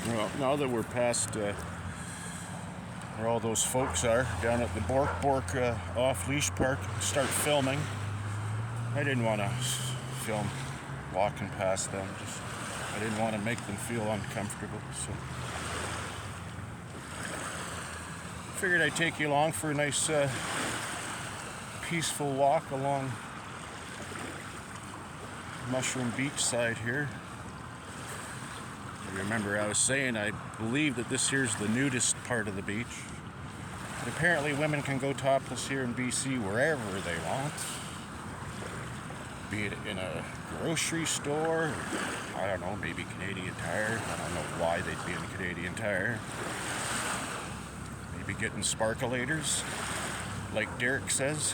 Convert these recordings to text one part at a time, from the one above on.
Well, now that we're past where all those folks are, down at the Bork off-leash park, start filming. I didn't want to film walking past them. I didn't want to make them feel uncomfortable, so figured I'd take you along for a nice peaceful walk along Mushroom Beach side here. Remember, I was saying I believe that this here's the nudist part of the beach. But apparently women can go topless here in BC wherever they want. Be it in a grocery store, or, I don't know, maybe Canadian Tire. I don't know why they'd be in Canadian Tire. Maybe getting sparklators, like Derek says.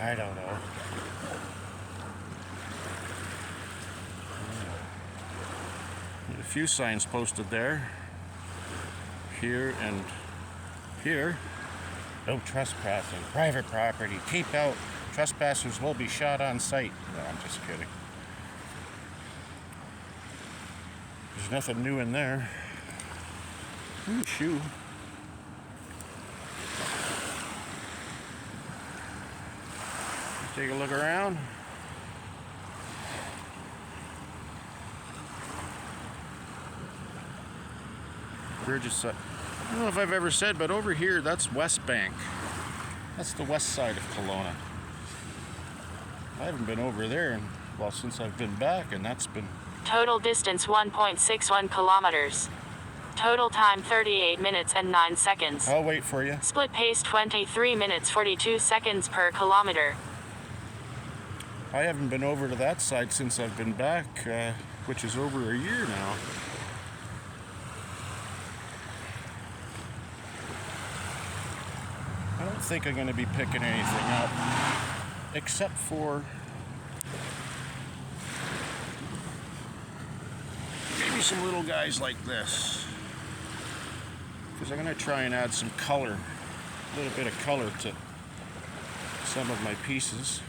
I don't know. A few signs posted there. Here and here. No trespassing. Private property. Keep out. Trespassers will be shot on sight. No, I'm just kidding. There's nothing new in there. Ooh, shoe. Take a look around. Burgess, I don't know if I've ever said, but over here, that's West Bank. That's the west side of Kelowna. I haven't been over there since I've been back, and that's been... Total distance 1.61 kilometers. Total time 38 minutes and 9 seconds. I'll wait for you. Split pace 23 minutes 42 seconds per kilometer. I haven't been over to that side since I've been back, which is over a year now. I don't think I'm going to be picking anything up, except for maybe some little guys like this. Because I'm going to try and add some color, a little bit of color to some of my pieces.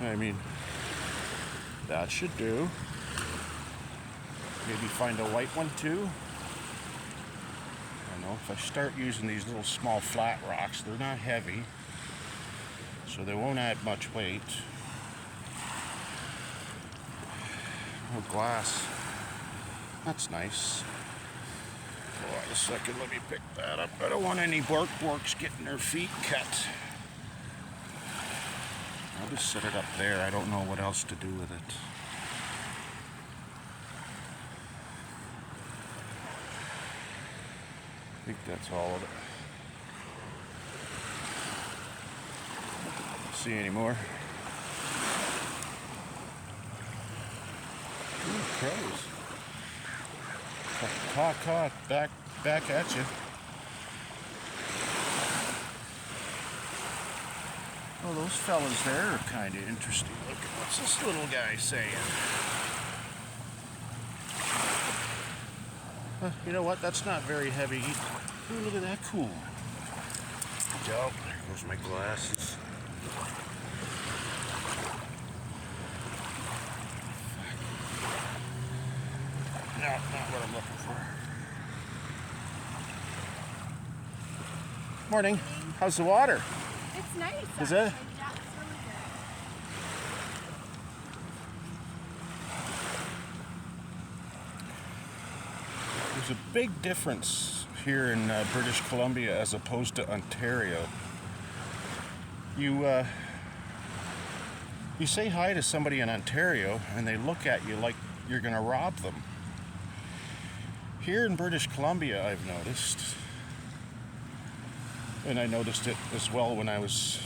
I mean, that should do. Maybe find a white one too. I don't know, if I start using these little small flat rocks, they're not heavy, so they won't add much weight. Oh, glass. That's nice. Hold on a second, let me pick that up. I don't want any borks getting their feet cut. I'll just set it up there. I don't know what else to do with it. I think that's all of it. See any more? Ooh, crows. Caw, back at you. Well, those fellas there are kind of interesting looking. What's this little guy saying? You know what? That's not very heavy. Ooh, look at that cool. Oh, there goes my glasses. No, not what I'm looking for. Morning. How's the water? It's nice. Is it? Yeah, it's really good. There's a big difference here in British Columbia as opposed to Ontario. You say hi to somebody in Ontario and they look at you like you're going to rob them. Here in British Columbia, I've noticed, and I noticed it as well when I was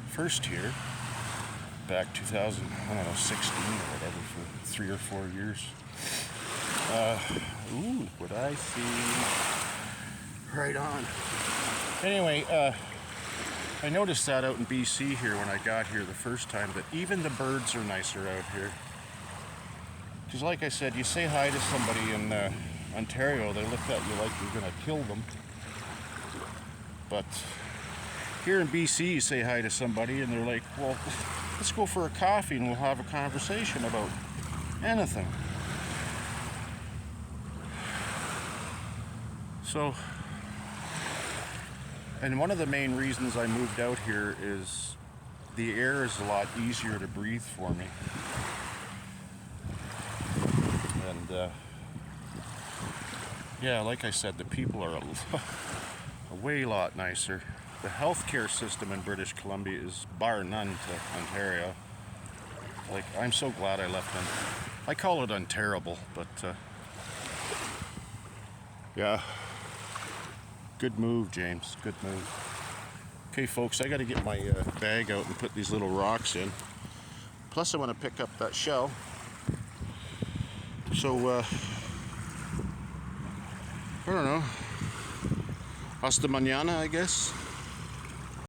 first here, back 2016 or whatever, for 3 or 4 years. Ooh, what I see. Right on. Anyway, I noticed that out in BC here when I got here the first time, that even the birds are nicer out here. Because like I said, you say hi to somebody in Ontario, they look at you like you're going to kill them. But here in BC, you say hi to somebody and they're like, well, let's go for a coffee and we'll have a conversation about anything. So, and one of the main reasons I moved out here is the air is a lot easier to breathe for me. And yeah, like I said, the people are a way lot nicer. The healthcare system in British Columbia is bar none to Ontario. Like, I'm so glad I left them. I call it unterrible, but yeah. Good move, James. Good move. Okay, folks, I got to get my bag out and put these little rocks in. Plus, I want to pick up that shell. So, I don't know. Hasta mañana, I guess.